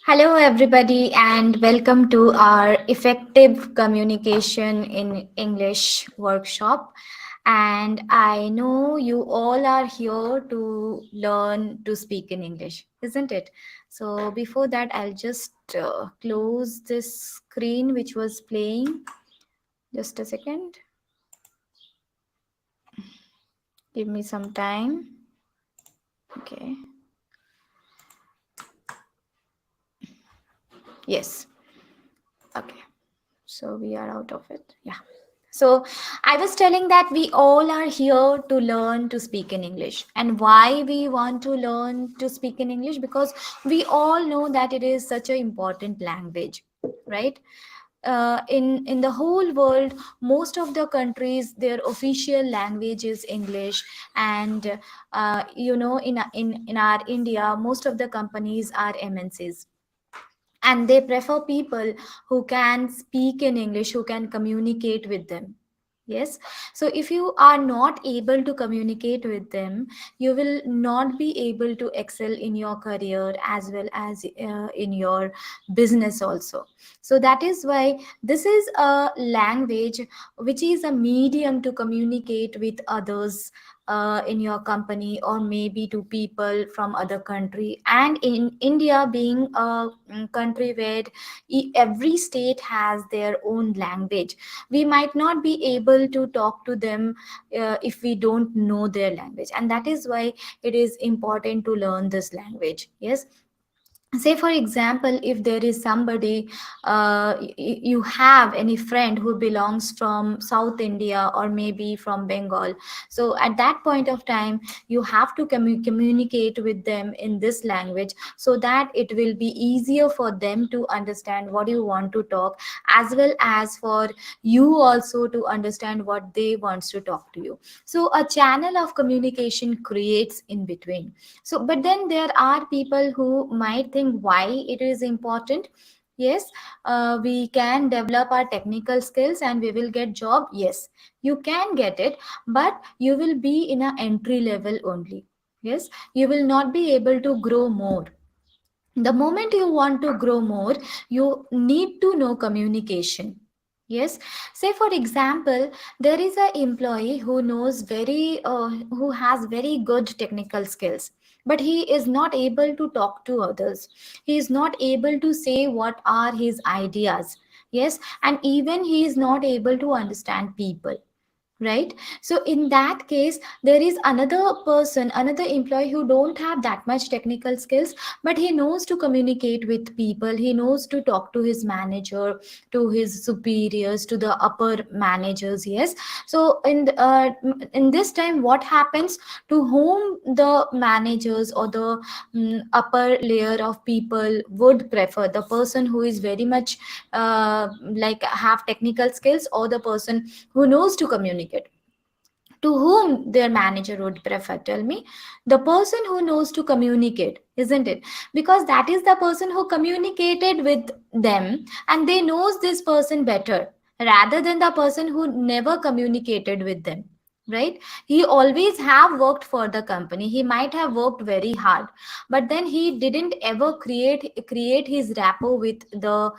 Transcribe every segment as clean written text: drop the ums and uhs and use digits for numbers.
Hello, everybody, and welcome to our Effective Communication in English workshop. And I know you all are here to learn to speak in English, isn't it? So, before that, I'll just close this screen which was playing. Just a second. Give me some time. Okay. Yes. Okay. So we are out of it. Yeah. So I was telling that we all are here to learn to speak in English. And why we want to learn to speak in English? Because we all know that it is such an important language, right? In the whole world, most of the countries, their official language is English. And in our India, most of the companies are MNCs, and they prefer people who can speak in English, who can communicate with them. Yes. So if you are not able to communicate with them, you will not be able to excel in your career as well as in your business also. So that is why this is a language which is a medium to communicate with others in your company, or maybe to people from other country. And in India being a country where every state has their own language, we might not be able to talk to them if we don't know their language. And that is why it is important to learn this language. Yes. Say for example, if there is somebody, you have any friend who belongs from South India or maybe from Bengal. So at that point of time, you have to communicate with them in this language, so that it will be easier for them to understand what you want to talk, as well as for you also to understand what they wants to talk to you. So a channel of communication creates in between. So but then there are people who might think why it is important. Yes, we can develop our technical skills and we will get job. Yes, you can get it, but you will be in a entry level only. Yes, you will not be able to grow more. The moment you want to grow more, you need to know communication. Yes. Say for example, there is a employee who knows very who has very good technical skills, but he is not able to talk to others. He is not able to say what are his ideas. Yes, and even he is not able to understand people, right? So in that case, there is another person, another employee who don't have that much technical skills, but he knows to communicate with people, he knows to talk to his manager, to his superiors, to the upper managers. Yes. So in this time, what happens, to whom the managers or the upper layer of people would prefer, the person who is very much like have technical skills, or the person who knows to communicate? To whom their manager would prefer? Tell me. The person who knows to communicate, isn't it? Because that is the person who communicated with them, and they knows this person better, rather than the person who never communicated with them, right? He always have worked for the company, he might have worked very hard, but then he didn't ever create his rapport with the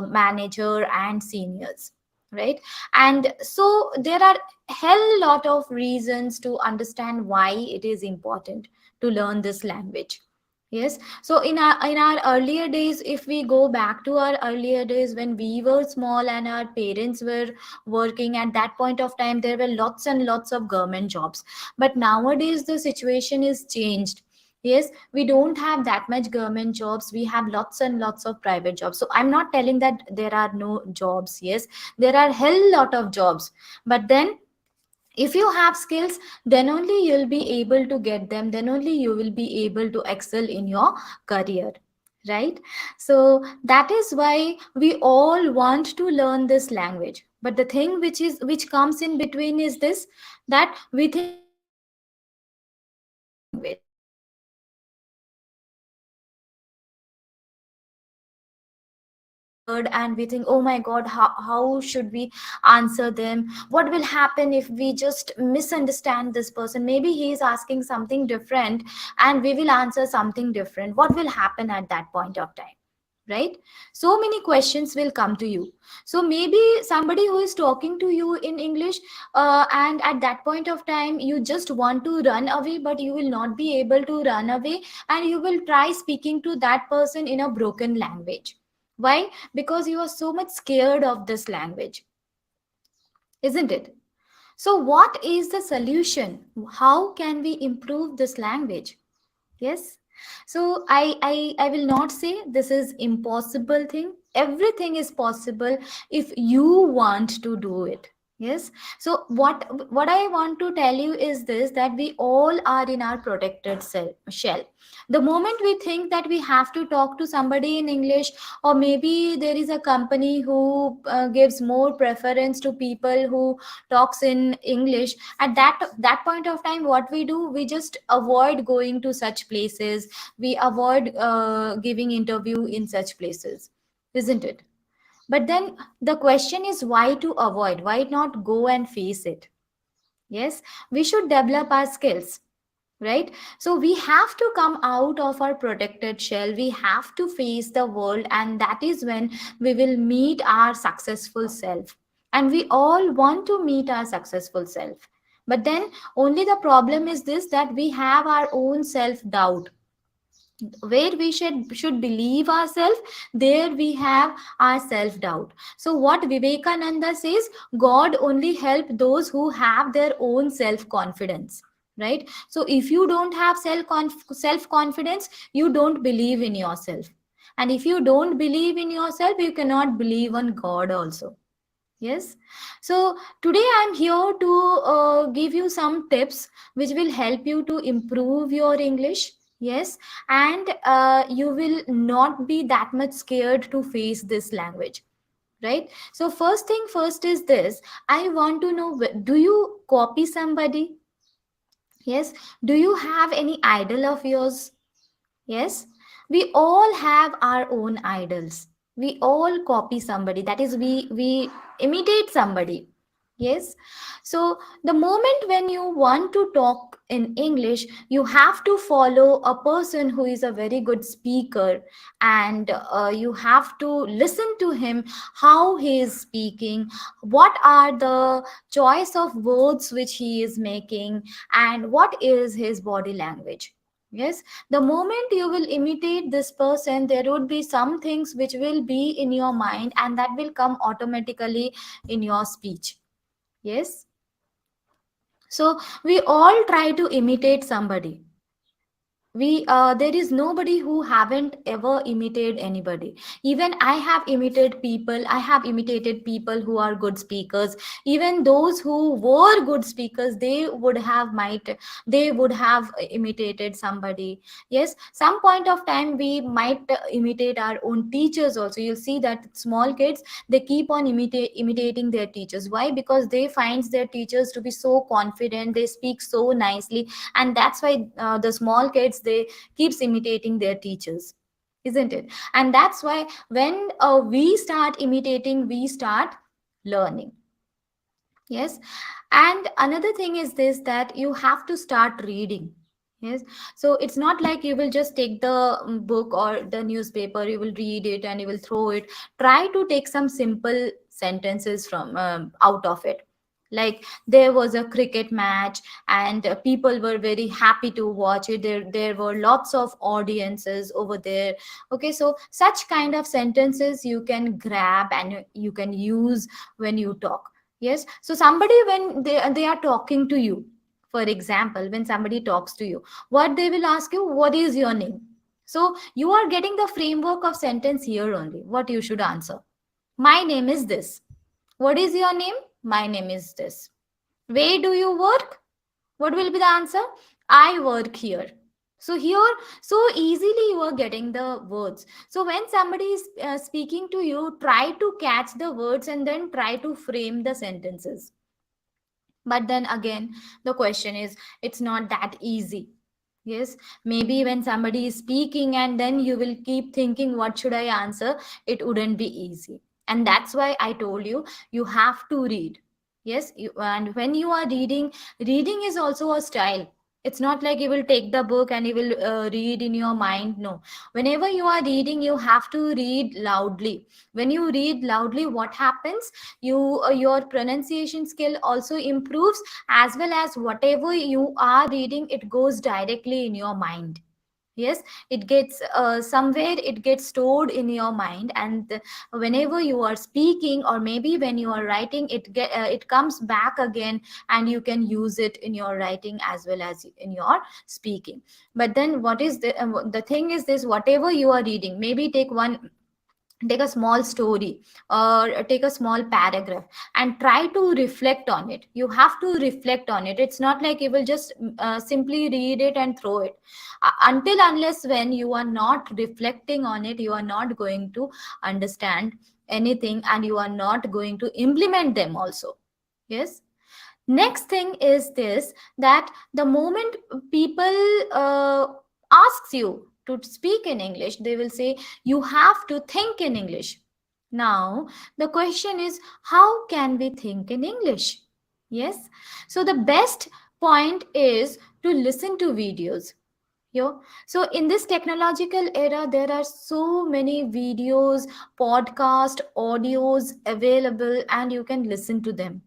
manager and seniors, right? And so there are hell lot of reasons to understand why it is important to learn this language. Yes. So in our earlier days, if we go back to our earlier days when we were small and our parents were working, at that point of time there were lots and lots of government jobs. But nowadays the situation is changed. Yes, we don't have that much government jobs, we have lots and lots of private jobs. So I'm not telling that there are no jobs. Yes, there are hell lot of jobs. But then if you have skills, then only you'll be able to get them, then only you will be able to excel in your career, right? So that is why we all want to learn this language. But the thing which comes in between is this, that we think we don't know how to speak this language. Yes, we think we are scared, and we think, oh my god, how should we answer them? What will happen if we just misunderstand this person? Maybe he is asking something different and we will answer something different. What will happen at that point of time, right? So many questions will come to you. So maybe somebody who is talking to you in English, and at that point of time you just want to run away, but you will not be able to run away, and you will try speaking to that person in a broken language. Why? Because you are so much scared of this language, isn't it? So what is the solution? How can we improve this language? Yes. So I will not say this is impossible thing. Everything is possible if you want to do it. Yes. So what I want to tell you is this, that we all are in our protected shell. The moment we think that we have to talk to somebody in English, or maybe there is a company who gives more preference to people who talks in English, at that point of time, what we do, we just avoid going to such places. We avoid giving interview in such places, isn't it? But then the question is, why to avoid? Why not go and face it? Yes, we should develop our skills, right? So we have to come out of our protected shell. We have to face the world, and that is when we will meet our successful self. And we all want to meet our successful self. But then only the problem is this, that we have our own self doubt. Where we should believe ourselves, there we have our self doubt. So what Vivekananda says, God only help those who have their own self confidence, right? So if you don't have self confidence, you don't believe in yourself, and if you don't believe in yourself, you cannot believe on God also. Yes. So today I'm here to give you some tips which will help you to improve your English. Yes. And you will not be that much scared to face this language. Right. So, first thing first is this, I want to know, do you copy somebody? Yes. Do you have any idol of yours? Yes, we all have our own idols. We all copy somebody. That is, we imitate somebody. Yes. So the moment when you want to talk in English, you have to follow a person who is a very good speaker, and you have to listen to him, how he is speaking, what are the choice of words which he is making, and what is his body language. Yes, the moment you will imitate this person, there would be some things which will be in your mind, and that will come automatically in your speech. Yes. So we all try to imitate somebody. We There is nobody who haven't ever imitated anybody. Even I have imitated people. I have imitated people who are good speakers. Even those who were good speakers, they would have imitated somebody. Yes, some point of time we might imitate our own teachers also. You'll see that small kids, they keep on imitating their teachers. Why? Because they find their teachers to be so confident, they speak so nicely, and that's why the small kids, they keeps imitating their teachers, isn't it? And that's why when we start imitating, we start learning. Yes. And another thing is this, that you have to start reading. Yes. So it's not like you will just take the book or the newspaper, you will read it and you will throw it. Try to take some simple sentences from out of it. Like, there was a cricket match, and people were very happy to watch it. There were lots of audiences over there. Okay, so such kind of sentences you can grab and you can use when you talk. Yes. So somebody, when they are talking to you, for example, when somebody talks to you, what they will ask you, what is your name? So you are getting the framework of sentence here only. What you should answer: my name is this. What is your name? My name is this. Where do you work? What will be the answer? I work here. So here, so easily you are getting the words. So when somebody is speaking to you, try to catch the words and then try to frame the sentences. But then again, the question is, it's not that easy. Yes, maybe when somebody is speaking and then you will keep thinking, what should I answer? It wouldn't be easy. And that's why I told you, you have to read. Yes, and when you are reading, reading is also a style. It's not like you will take the book and you will read in your mind. No. Whenever you are reading, you have to read loudly. When you read loudly, what happens? Your pronunciation skill also improves, as well as whatever you are reading, it goes directly in your mind. Yes, it gets somewhere, it gets stored in your mind, and whenever you are speaking, or maybe when you are writing, it comes back again, and you can use it in your writing as well as in your speaking. But then what is the thing is this: whatever you are reading, maybe take one take a small story or take a small paragraph and try to reflect on it. You have to reflect on it. It's not like you will just simply read it and throw it. Until unless when you are not reflecting on it, you are not going to understand anything, and you are not going to implement them also. Yes. Next thing is this, that the moment people asks you to speak in English, they will say you have to think in English. Now the question is, how can we think in English? Yes. So the best point is to listen to videos. Yo. So in this technological era, there are so many videos, podcast, audios available, and you can listen to them.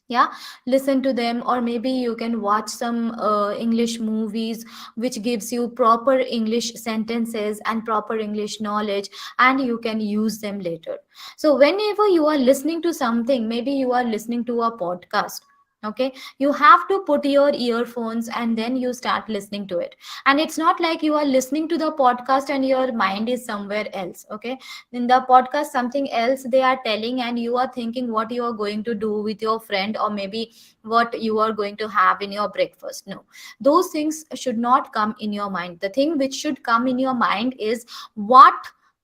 Yeah, listen to them, or maybe you can watch some English movies which gives you proper English sentences and proper English knowledge, and you can use them later. So whenever you are listening to something, maybe you are listening to a podcast, okay, you have to put your earphones and then you start listening to it. And it's not like you are listening to the podcast and your mind is somewhere else. Okay, in the podcast something else they are telling, and you are thinking what you are going to do with your friend, or maybe what you are going to have in your breakfast. No, those things should not come in your mind. The thing which should come in your mind is what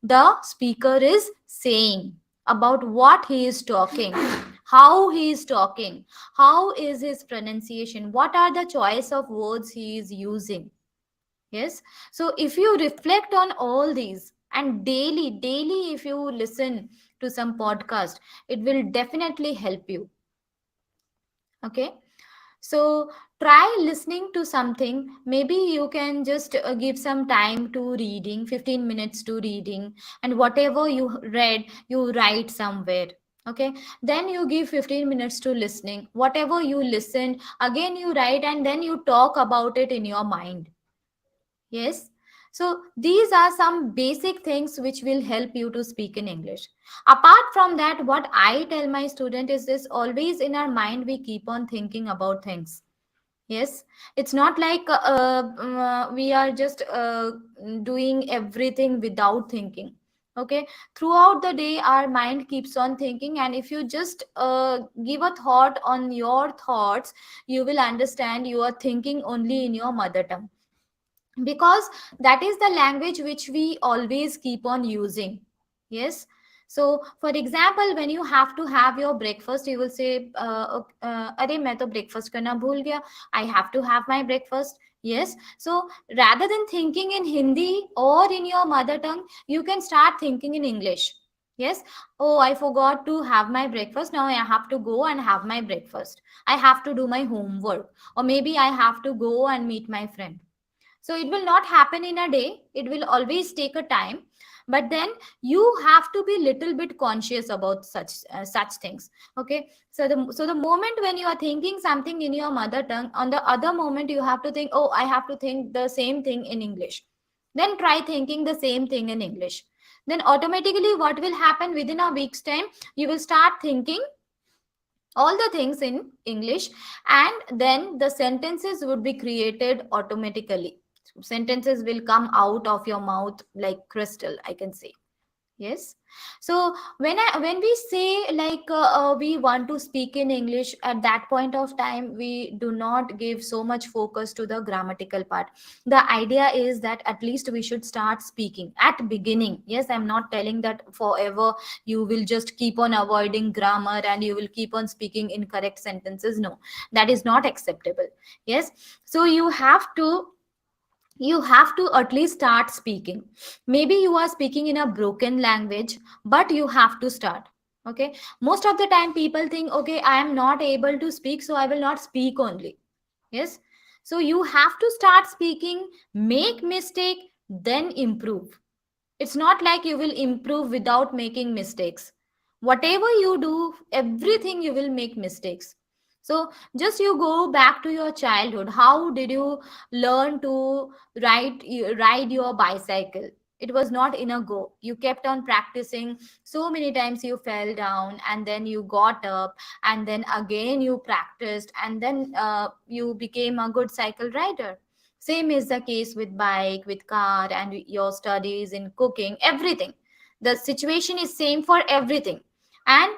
the speaker is saying, about what he is talking, how he is talking, how is his pronunciation, what are the choice of words he is using. Yes. So if you reflect on all these, and daily if you listen to some podcast, it will definitely help you. Okay. So try listening to something. Maybe you can just give some time to reading, 15 minutes to reading, and whatever you read, you write somewhere. Okay. Then you give 15 minutes to listening. Whatever you listened, again you write, and then you talk about it in your mind. Yes. So these are some basic things which will help you to speak in English. Apart from that, what I tell my student is this: always in our mind, we keep on thinking about things. Yes. It's not like we are just doing everything without thinking. Okay. Throughout the day, our mind keeps on thinking. And if you just give a thought on your thoughts, you will understand you are thinking only in your mother tongue, because that is the language which we always keep on using. Yes. So for example, when you have to have your breakfast, you will say अरे मैं तो breakfast करना भूल गया, I have to have my breakfast. Yes. So rather than thinking in Hindi or in your mother tongue, you can start thinking in English. Yes. Oh, I forgot to have my breakfast, now I have to go and have my breakfast. I have to do my homework, or maybe I have to go and meet my friend. So it will not happen in a day, it will always take a time. But then you have to be little bit conscious about such things. Okay. So the moment when you are thinking something in your mother tongue, on the other moment you have to think, oh, I have to think the same thing in English. Then try thinking the same thing in English. Then automatically what will happen, within a week's time you will start thinking all the things in English, and then the sentences would be created automatically. Sentences will come out of your mouth like crystal, I can say. Yes. So when we say like we want to speak in English, at that point of time we do not give so much focus to the grammatical part. The idea is that at least we should start speaking at beginning. Yes, I'm not telling that forever you will just keep on avoiding grammar and you will keep on speaking incorrect sentences. No, that is not acceptable. Yes. So you have to at least start speaking. Maybe you are speaking in a broken language, but you have to start. Okay. Most of the time people think, okay, I am not able to speak, so I will not speak only. Yes. So you have to start speaking, make mistake, then improve. It's not like you will improve without making mistakes. Whatever you do, everything you will make mistakes. So just you go back to your childhood. How did you learn to ride your bicycle? It was not in a go. You kept on practicing. So many times you fell down, and then you got up, and then again you practiced, and then you became a good cycle rider. Same is the case with bike, with car, and your studies in cooking, everything. The situation is same for everything, and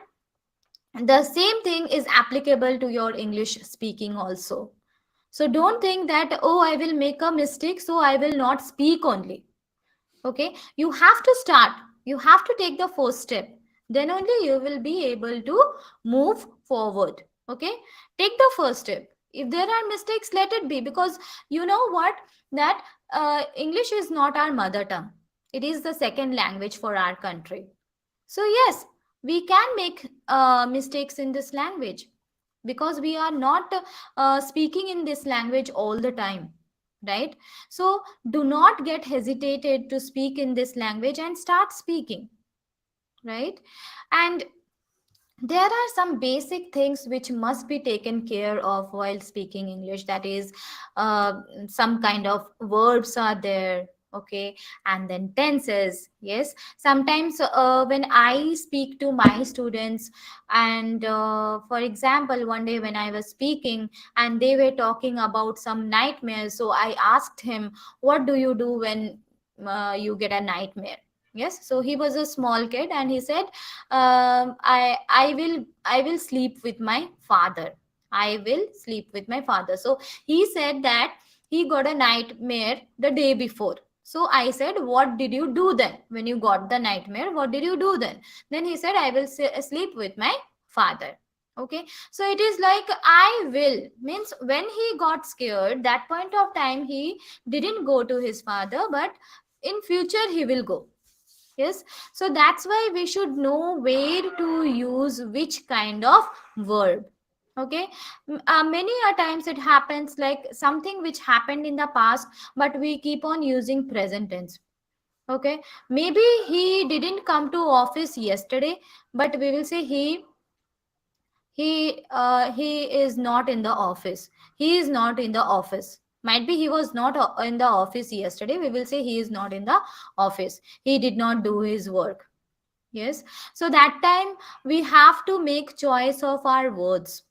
the same thing is applicable to your English speaking also. So don't think that, oh, I will make a mistake, so I will not speak only. Okay, you have to start, you have to take the first step, then only you will be able to move forward. Okay, take the first step. If there are mistakes, let it be, because you know what, that English is not our mother tongue, it is the second language for our country. So yes, we can make mistakes in this language, because we are not speaking in this language all the time, right? So do not get hesitated to speak in this language and start speaking, right? And there are some basic things which must be taken care of while speaking English. That is, some kind of verbs are there, okay, and then tenses. Yes, sometimes when I speak to my students, and for example, one day when I was speaking and they were talking about some nightmares, so I asked him, what do you do when you get a nightmare? Yes, so he was a small kid and he said, I will sleep with my father. I will sleep with my father. So he said that he got a nightmare the day before. So I said, what did you do then? When you got the nightmare, what did you do then? Then he said, I will sleep with my father. Okay, so it is like, I will means when he got scared, that point of time he didn't go to his father, but in future he will go. Yes, so that's why we should know where to use which kind of verb. Okay, many a times it happens like something which happened in the past, but we keep on using present tense. Okay, maybe he didn't come to office yesterday, but we will say he is not in the office. He is not in the office. Might be he was not in the office yesterday, we will say he is not in the office, he did not do his work. Yes, so that time we have to make choice of our words,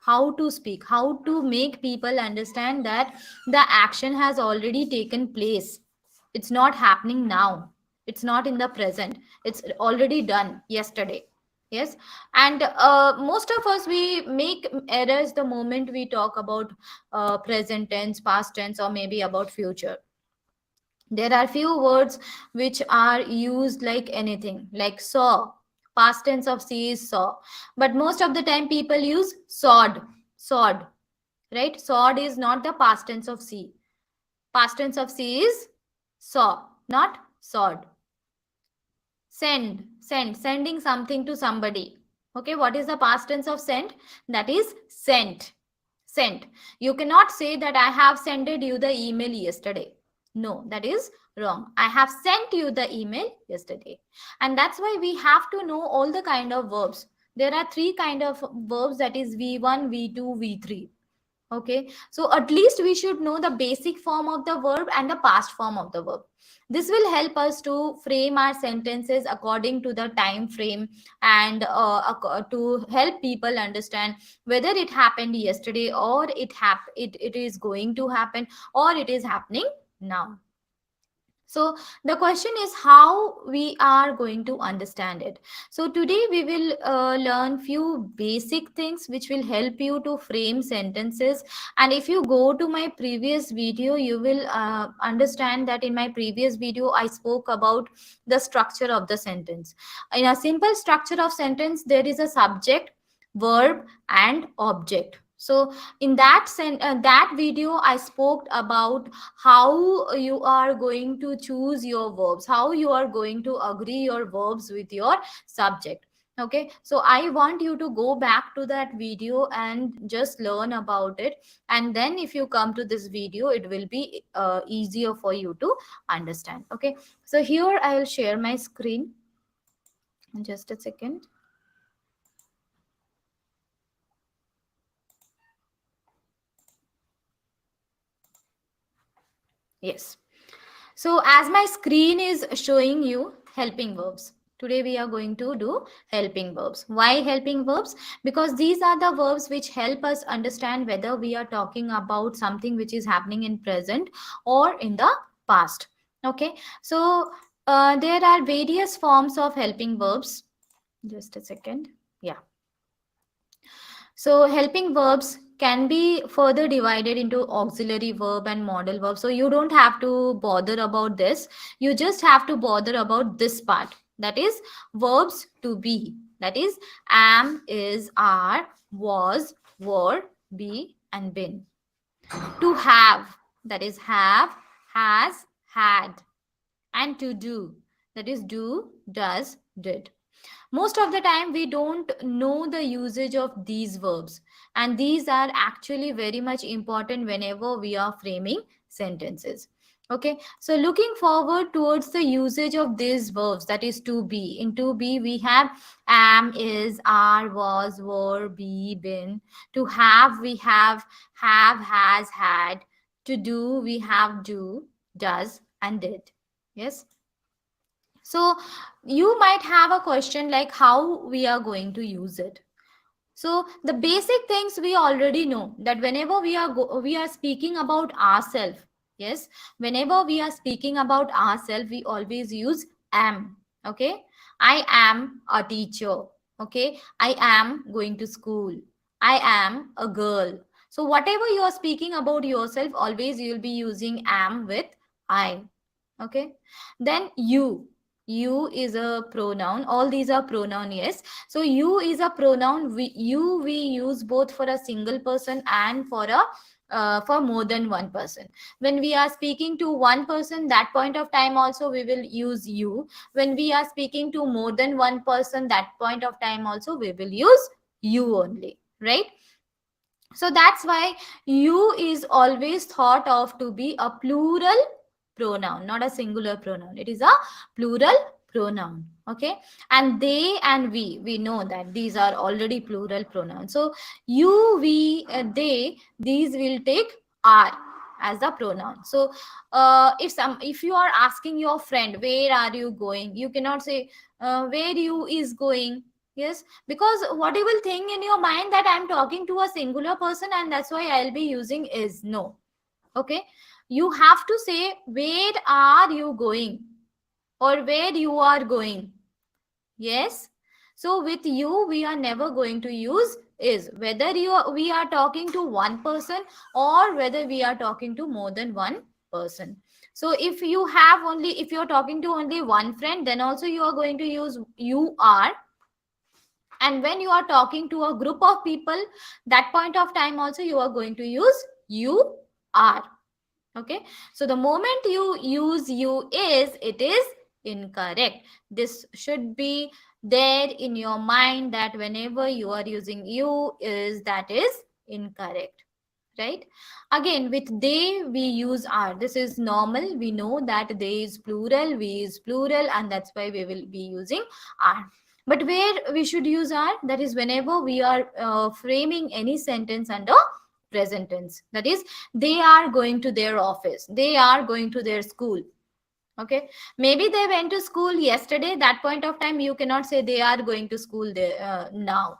how to speak, how to make people understand that the action has already taken place. It's not happening now, it's not in the present, it's already done yesterday. Yes, and most of us, we make errors the moment we talk about present tense, past tense, or maybe about future. There are few words which are used like anything, like saw. Past tense of see is saw, but most of the time people use sawed. Sawed, right? Sawed is not the past tense of see. Past tense of see is saw, not sawed. Sending something to somebody. Okay, what is the past tense of send? That is sent. Sent. You cannot say that I have sended you the email yesterday. No, that is wrong. I have sent you the email yesterday. And that's why we have to know all the kind of verbs. There are three kind of verbs, that is V1, V2, V3. Okay, so at least we should know the basic form of the verb and the past form of the verb. This will help us to frame our sentences according to the time frame, and to help people understand whether it happened yesterday, or it is going to happen, or it is happening now. So the question is how we are going to understand it. So today we will learn few basic things which will help you to frame sentences. And if you go to my previous video, you will understand that in my previous video I spoke about the structure of the sentence. In a simple structure of sentence, there is a subject, verb, and object. So in that video I spoke about how you are going to choose your verbs, how you are going to agree your verbs with your subject. Okay, so I want you to go back to that video and just learn about it, and then if you come to this video, it will be easier for you to understand. Okay, so here I will share my screen. Just a second. Yes. So as my screen is showing you helping verbs, today we are going to do helping verbs. Why helping verbs? Because these are the verbs which help us understand whether we are talking about something which is happening in present or in the past. Okay, so There are various forms of helping verbs. Just a second. Yeah. So helping verbs can be further divided into auxiliary verb and modal verb. So you don't have to bother about this. You just have to bother about this part. That is verbs to be. That is am, is, are, was, were, be, and been. To have. That is have, has, had. And to do. That is do, does, did. Most of the time we don't know the usage of these verbs, and these are actually very much important whenever we are framing sentences. Okay, so looking forward towards the usage of these verbs, that is to be. In to be we have am, is, are, was, were, be, been. To have we have, has, had. To do we have do, does, and did. Yes. So you might have a question like how we are going to use it. So the basic things we already know, that whenever we are speaking about ourselves, yes, whenever we are speaking about ourselves, we always use am. Okay, I am a teacher. Okay, I am going to school. I am a girl. So whatever you are speaking about yourself, always you will be using am with I. Okay, then you is a pronoun. All these are pronoun. Yes, so you is a pronoun. We use both for a single person and for a for more than one person. When we are speaking to one person, that point of time also we will use you. When we are speaking to more than one person, that point of time also we will use you only, right? So that's why you is always thought of to be a plural pronoun, not a singular pronoun. It is a plural pronoun. Okay. And they and we know that these are already plural pronouns. So you, we, they, these will take are as the pronoun. So if you are asking your friend, where are you going, you cannot say where you is going. Yes, because what you will think in your mind that I'm talking to a singular person and that's why I'll be using is. No. Okay, you have to say where are you going or where you are going. Yes. So with you we are never going to use is, whether we are talking to one person or whether we are talking to more than one person. So if you're talking to only one friend, then also you are going to use you are. And when you are talking to a group of people, that point of time also you are going to use you are. Okay, so the moment you use you is, it is incorrect. This should be there in your mind, that whenever you are using you is, that is incorrect, right? Again, with they we use are. This is normal. We know that they is plural, we is plural, and that's why we will be using are. But where we should use are, that is whenever we are framing any sentence under present tense. That is, they are going to their office, they are going to their school. Okay, maybe they went to school yesterday. That point of time you cannot say they are going to school there now.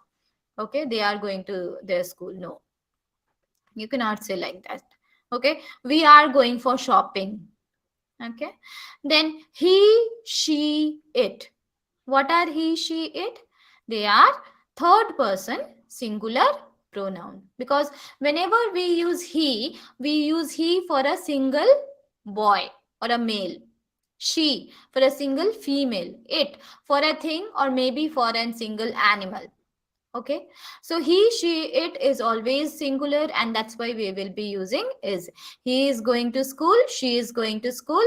Okay, they are going to their school. No, you cannot say like that. Okay, we are going for shopping. Okay, then he, she, it. What are he, she, it? They are third person singular pronoun, because whenever we use he for a single boy or a male, she for a single female, it for a thing or maybe for a single animal. Okay, so he, she, it is always singular, and that's why we will be using is. He is going to school, she is going to school,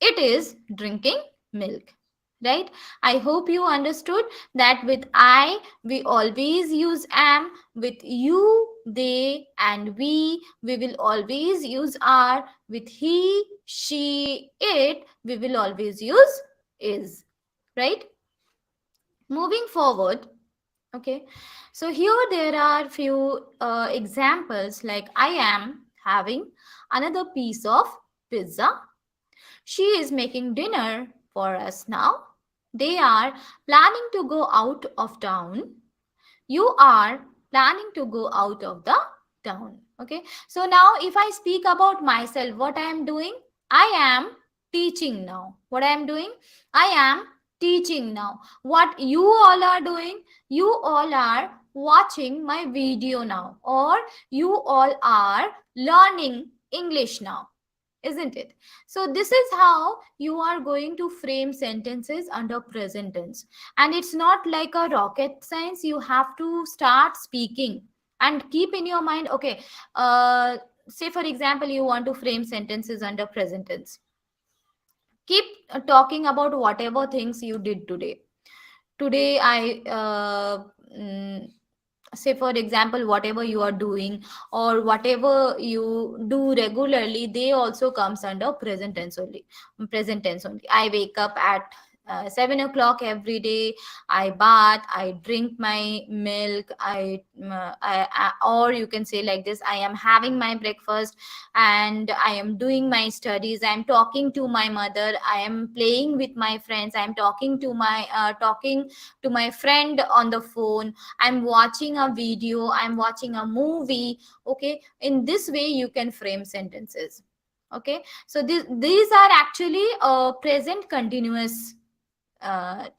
it is drinking milk. Right, I hope you understood that with I we always use am. With you, they, and we will always use are. With he, she, it, we will always use is. Right, moving forward. Okay, so here there are few examples, like I am having another piece of pizza. She is making dinner for us now. They are planning to go out of town. You are planning to go out of the town. Okay, so now if I speak about myself, what I am doing, I am teaching now. What I am doing? I am teaching now. What you all are doing? You all are watching my video now, or you all are learning English now, isn't it? So this is how you are going to frame sentences under present tense. And it's not like a rocket science. You have to start speaking and keep in your mind, okay, say for example, you want to frame sentences under present tense. Keep talking about whatever things you did today. Today I mm, say for example, whatever you are doing or whatever you do regularly, they also comes under present tense only. I wake up at 7 o'clock every day. I bath, I drink my milk, or you can say like this, I am having my breakfast and I am doing my studies. I am talking to my mother, I am playing with my friends, I am talking to my friend on the phone, I'm watching a video, I'm watching a movie. Okay, in this way you can frame sentences. Okay, so these are actually present continuous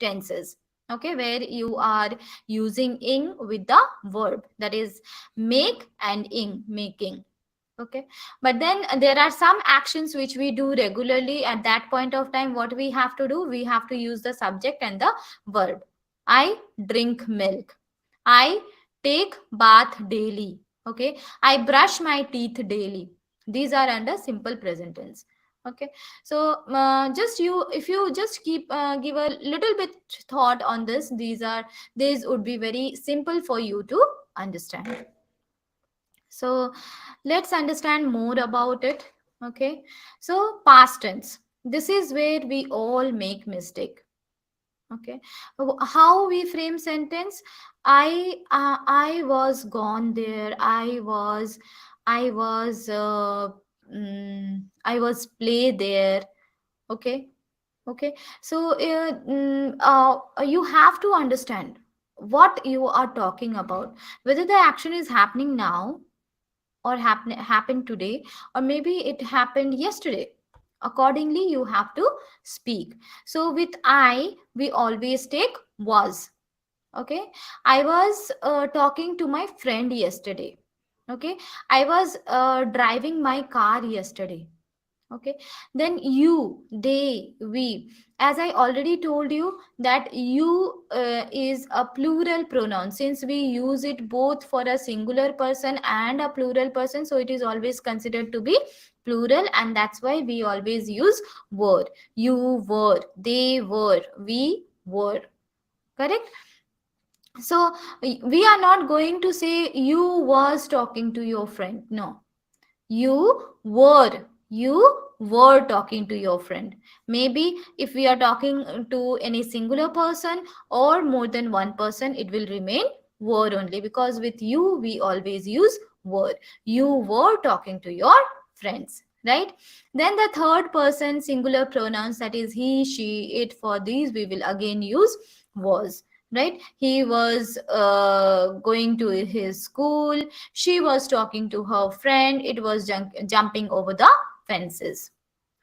tenses. Okay, where you are using ing with the verb, that is make and ing, making. Okay, but then there are some actions which we do regularly. At that point of time, what we have to do, we have to use the subject and the verb. I drink milk, I take bath daily. Okay, I brush my teeth daily. These are under simple present tense. Okay, so just you, if you just keep give a little bit thought on this, these would be very simple for you to understand. So let's understand more about it. Okay, so past tense, this is where we all make mistake. Okay, how we frame sentence? I was gone there, I was play there. Okay, okay, so you have to understand what you are talking about, whether the action is happening now or happened today, or maybe it happened yesterday. Accordingly you have to speak. So with I, we always take was. Okay, I was talking to my friend yesterday. Okay, I was driving my car yesterday. Okay, then you, they, we, as I already told you that you is a plural pronoun. Since we use it both for a singular person and a plural person, so it is always considered to be plural, and that's why we always use were. You were, they were, we were. Correct. So we are not going to say you was talking to your friend. No, you were talking to your friend. Maybe if we are talking to any singular person or more than one person, it will remain were only, because with you we always use were. You were talking to your friends, right? Then the third person singular pronouns, that is he, she, it, for these we will again use was. Right, he was going to his school, she was talking to her friend, it was jumping over the fences.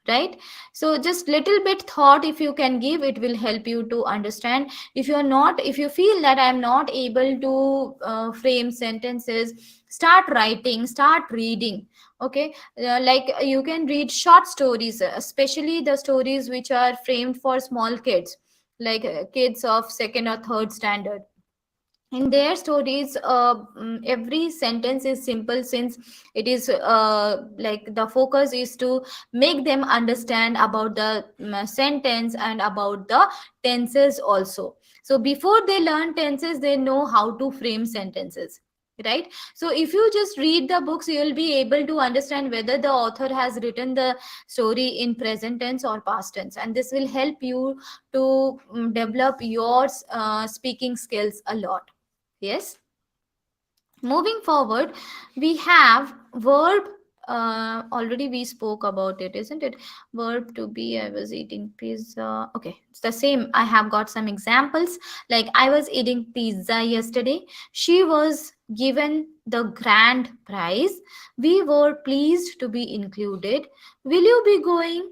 Right, so just little bit thought if you can give, it will help you to understand. If you're not, if you feel that I'm not able to frame sentences, start writing, start reading. Okay, like you can read short stories, especially the stories which are framed for small kids, like kids of second or third standard. In their stories, every sentence is simple, since it is like the focus is to make them understand about the sentence and about the tenses also. So before they learn tenses, they know how to frame sentences. Right, so if you just read the books, you will be able to understand whether the author has written the story in present tense or past tense, and this will help you to develop your speaking skills a lot. Yes. Moving forward, we have verb. Already we spoke about it, isn't it? Verb to be, I was eating pizza. Okay, it's the same. I have got some examples. Like I was eating pizza yesterday. She was given the grand prize. We were pleased to be included. Will you be going?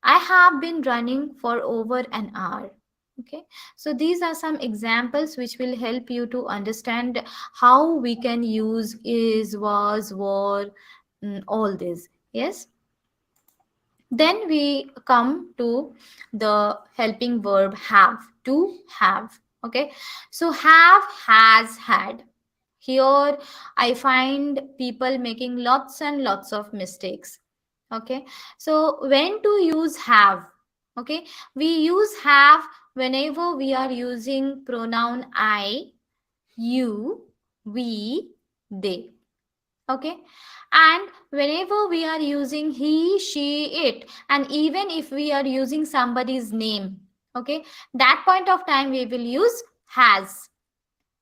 I have been running for over an hour. Okay, so these are some examples which will help you to understand how we can use is, was, were, all this. Yes. Then we come to the helping verb have, to have. Okay, so have, has, had. Here I find people making lots and lots of mistakes. Okay, so when to use have? Okay, we use have whenever we are using pronoun I, you, we, they. Okay, and whenever we are using he, she, it, and even if we are using somebody's name, okay, that point of time we will use has.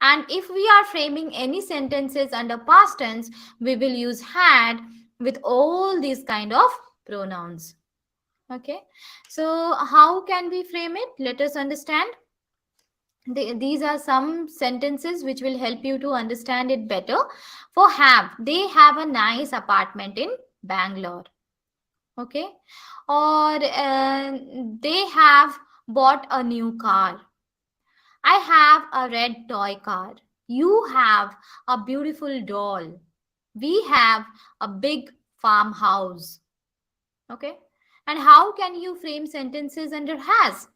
And if we are framing any sentences under past tense, we will use had with all these kind of pronouns. Okay, so how can we frame it? Let us understand. These are some sentences which will help you to understand it better. For have, they have a nice apartment in Bangalore. Okay, or they have bought a new car. I have a red toy car. You have a beautiful doll. We have a big farmhouse. Okay, and how can you frame sentences under has?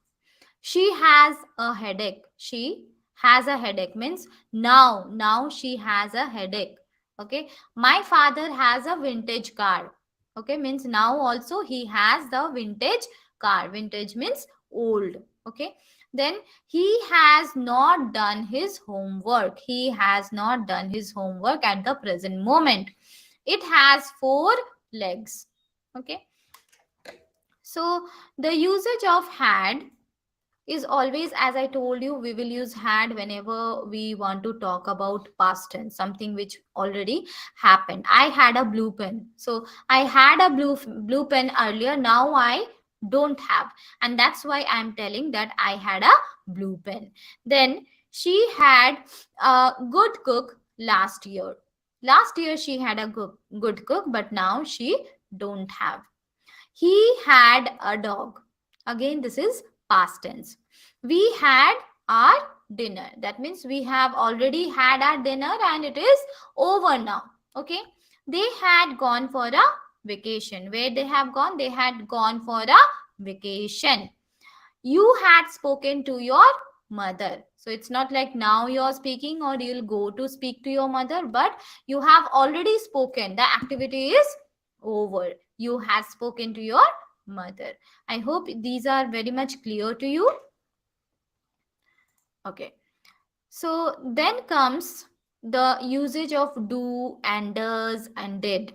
She has a headache. She has a headache means now she has a headache. Okay, my father has a vintage car. Okay, means now also he has the vintage car. Vintage means old. Okay, then he has not done his homework. He has not done his homework at the present moment. It has four legs. Okay, so the usage of had is always, as I told you, we will use had whenever we want to talk about past tense, something which already happened. I had a blue pen. So I had a blue pen earlier. Now I don't have. And that's why I'm telling that I had a blue pen. Then she had a good cook last year. Last year she had a good cook, but now she don't have. He had a dog. Again, this is past tense. We had our dinner. That means we have already had our dinner and it is over now. Okay. They had gone for a vacation. Where they have gone? They had gone for a vacation. You had spoken to your mother. So it's not like now you're speaking or you'll go to speak to your mother, but you have already spoken. The activity is over. You have spoken to your mother. I hope these are very much clear to you. Okay. So then comes the usage of do and does and did.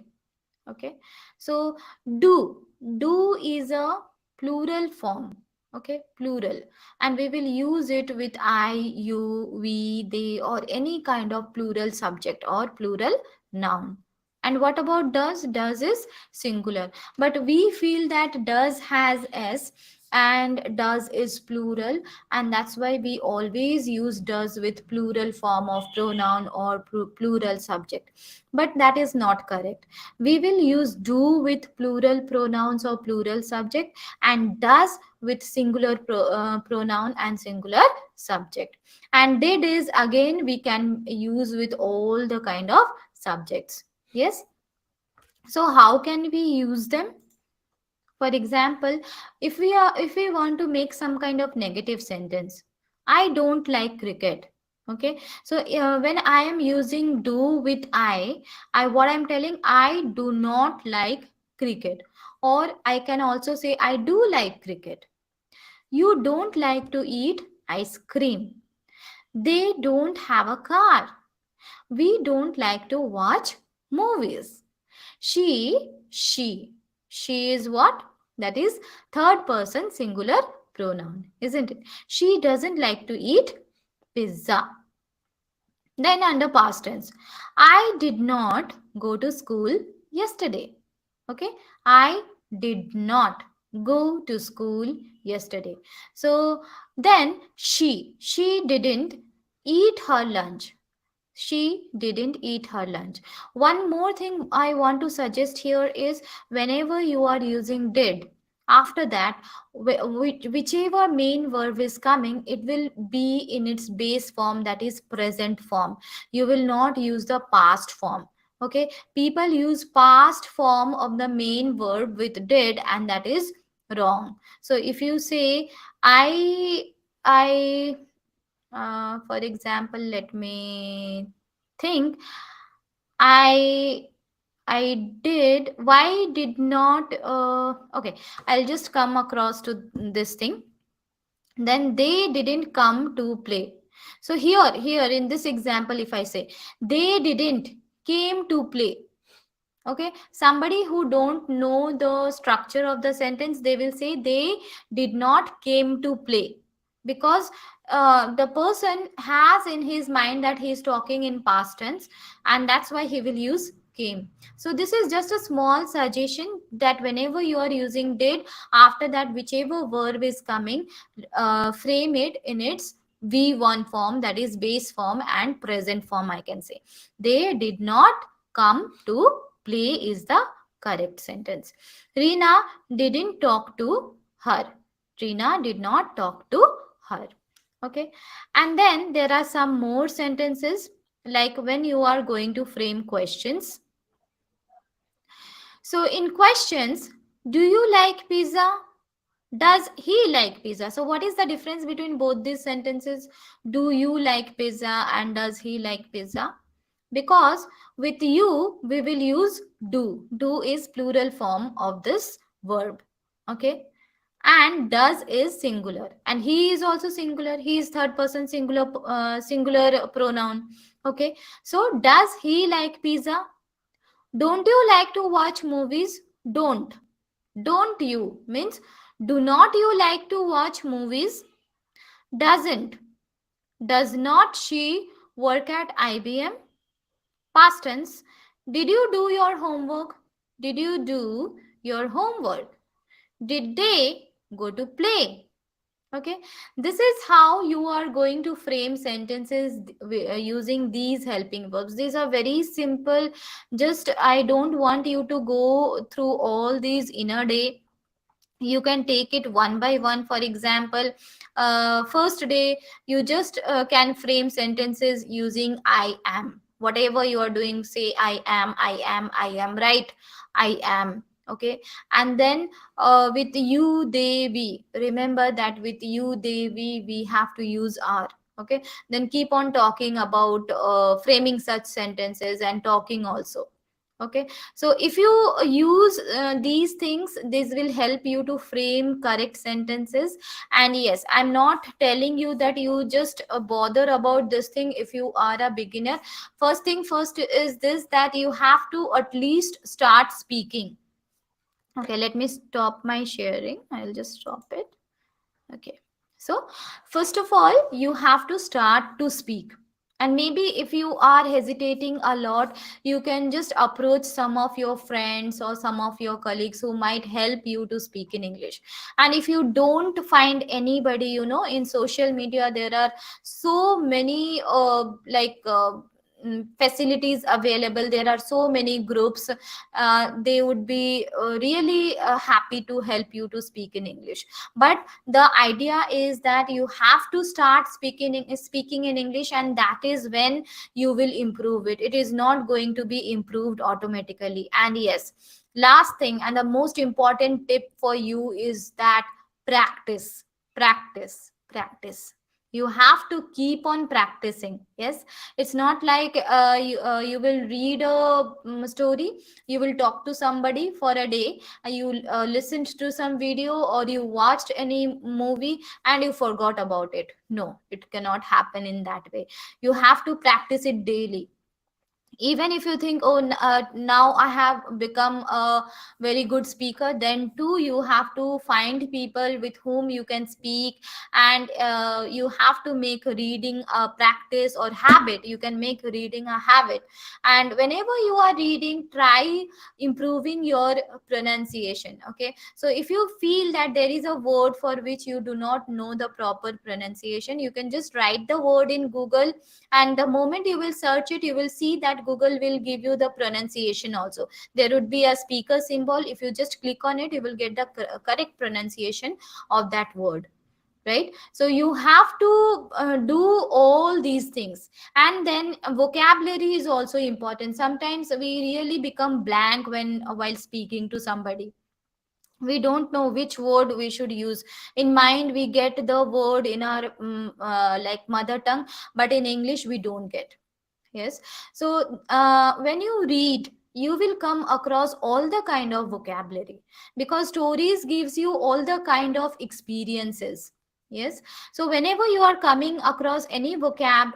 Okay, so do is a plural form. Okay, plural, and we will use it with I, you, we, they, or any kind of plural subject or plural noun. And what about does? Does is singular, but we feel that does has s and does is plural, and that's why we always use does with plural form of pronoun or plural subject, but that is not correct. We will use do with plural pronouns or plural subject, and does with singular pronoun and singular subject, and did is again we can use with all the kind of subjects. Yes, so how can we use them? For example, if we want to make some kind of negative sentence, I don't like cricket. Okay, so when I am using do with I what I'm telling, I do not like cricket. Or I can also say I do like cricket. You don't like to eat ice cream. They don't have a car. We don't like to watch movies. She. She is what? That is third person singular pronoun, isn't it? She doesn't like to eat pizza. Then under past tense, I did not go to school yesterday. Okay, I did not go to school yesterday. So then she didn't eat her lunch. She didn't eat her lunch. One more thing I want to suggest here is whenever you are using did, After that, whichever main verb is coming, it will be in its base form, that is present form. You will not use the past form. Okay, people use past form of the main verb with did, and that is wrong. So if you say I for example, let me think. I did. Why did not? Okay, I'll just come across to this thing. Then they didn't come to play. So here in this example, if I say they didn't came to play, okay, somebody who don't know the structure of the sentence, they will say they did not came to play, because the person has in his mind that he is talking in past tense, and that's why he will use came. So this is just a small suggestion, that whenever you are using did, after that whichever verb is coming, frame it in its v1 form, that is base form and present form, I can say. They did not come to play is the correct sentence. Reena didn't talk to her. Reena did not talk to her. Okay. And then there are some more sentences, like when you are going to frame questions. So in questions, do you like pizza? Does he like pizza? So what is the difference between both these sentences? Do you like pizza and does he like pizza? Because with you we will use do is plural form of this verb, okay, and does is singular, and he is also singular, he is third person singular, singular pronoun, okay. So does he like pizza? Don't you like to watch movies? Don't you means do not you like to watch movies? Doesn't, does not she work at IBM? Past tense. Did you do your homework? Did you do your homework? Did they go to play? Okay. This is how you are going to frame sentences using these helping verbs. These are very simple. Just I don't want you to go through all these in a day. You can take it one by one. For example, first day you just can frame sentences using I am. Whatever you are doing, say I am, I am, I am, right? I am. Okay. And then with you they we, remember that with you they we have to use are. Okay. Then keep on talking about framing such sentences and talking also. Okay. So if you use these things, this will help you to frame correct sentences. And yes, I'm not telling you that you just bother about this thing if you are a beginner. First thing first is this, that you have to at least start speaking. Okay, let me stop my sharing. I'll just stop it. Okay. So, first of all, you have to start to speak. And maybe if you are hesitating a lot, you can just approach some of your friends or some of your colleagues who might help you to speak in English. And if you don't find anybody, in social media, there are so many facilities available. There are so many groups. They would be really happy to help you to speak in English. But the idea is that you have to start speaking in English, and that is when you will improve it. It is not going to be improved automatically. And yes, last thing and the most important tip for you is that practice, practice. You have to keep on practicing. Yes, it's not like you will read a story, you will talk to somebody for a day, you listened to some video or you watched any movie and you forgot about it. No, it cannot happen in that way. You have to practice it daily. Even if you think, oh, now I have become a very good speaker, then too you have to find people with whom you can speak. And you have to make reading a practice or habit. You can make reading a habit, and whenever you are reading, try improving your pronunciation. Okay, so if you feel that there is a word for which you do not know the proper pronunciation, you can just write the word in Google, and the moment you will search it, you will see that Google will give you the pronunciation also. There would be a speaker symbol. If you just click on it, you will get the correct pronunciation of that word, right? So you have to do all these things. And then vocabulary is also important. Sometimes we really become blank when while speaking to somebody. We don't know which word we should use. In mind we get the word in our like mother tongue, but in English we don't get. Yes. So when you read, you will come across all the kind of vocabulary, because stories gives you all the kind of experiences. Yes. So whenever you are coming across any vocab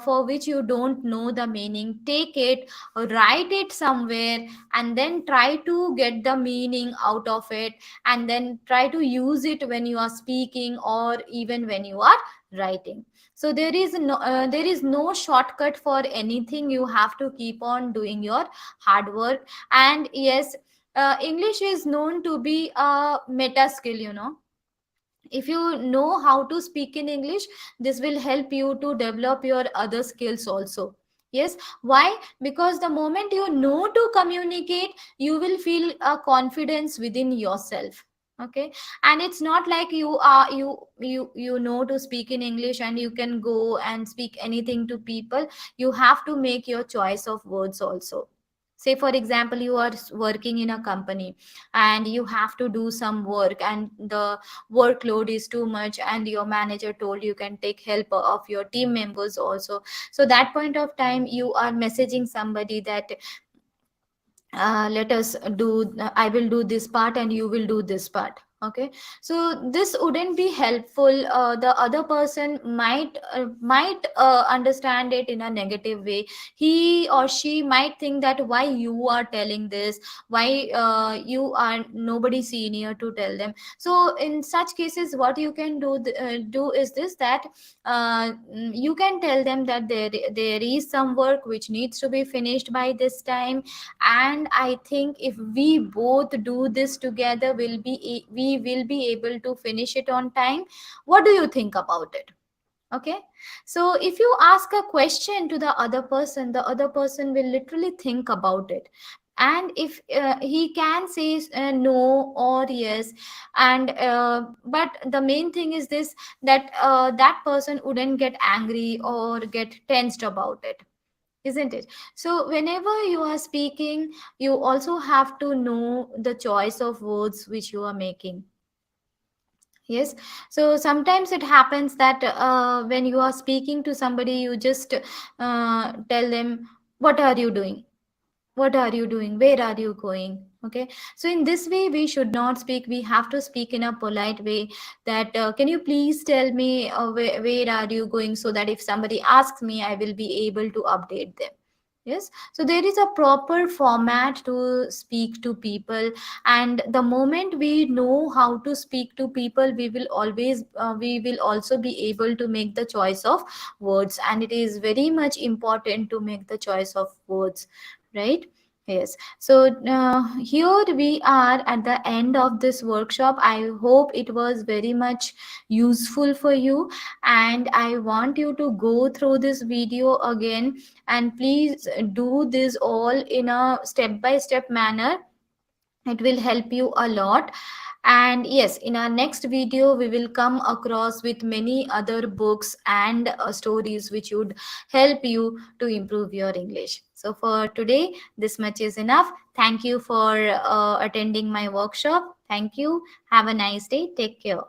for which you don't know the meaning, take it, write it somewhere, and then try to get the meaning out of it, and then try to use it when you are speaking or even when you are writing. So there is no shortcut for anything. You have to keep on doing your hard work. And yes, English is known to be a meta skill, you know. If you know how to speak in English, this will help you to develop your other skills also. Yes. Why? Because the moment you know to communicate, you will feel a confidence within yourself. Okay. And it's not like you know to speak in English and you can go and speak anything to people. You have to make your choice of words also. Say for example, you are working in a company and you have to do some work, and the workload is too much, and your manager told you can take help of your team members also. So that point of time you are messaging somebody that let us do, I will do this part and you will do this part. Okay. So this wouldn't be helpful. The other person might understand it in a negative way. He or she might think that why you are telling this, why you are nobody senior to tell them. So in such cases, what you can do is this, that you can tell them that there is some work which needs to be finished by this time, and I think if we both do this together, we will be able to finish it on time. What do you think about it? Okay. So if you ask a question to the other person will literally think about it. And if he can say no or yes, and but the main thing is this, that that person wouldn't get angry or get tensed about it, isn't it? So whenever you are speaking, you also have to know the choice of words which you are making. Yes. So sometimes it happens that when you are speaking to somebody, you just tell them, what are you doing? What are you doing? Where are you going? Okay. So in this way we should not speak. We have to speak in a polite way, that can you please tell me where are you going, so that if somebody asks me, I will be able to update them. Yes. So there is a proper format to speak to people, and the moment we know how to speak to people, we will also be able to make the choice of words, and it is very much important to make the choice of words, right? Yes. So here we are at the end of this workshop. I hope it was very much useful for you, and I want you to go through this video again, and please do this all in a step by step manner. It will help you a lot. And yes, in our next video we will come across with many other books and stories which would help you to improve your English. So for today, this much is enough. Thank you for attending my workshop. Thank you. Have a nice day. Take care.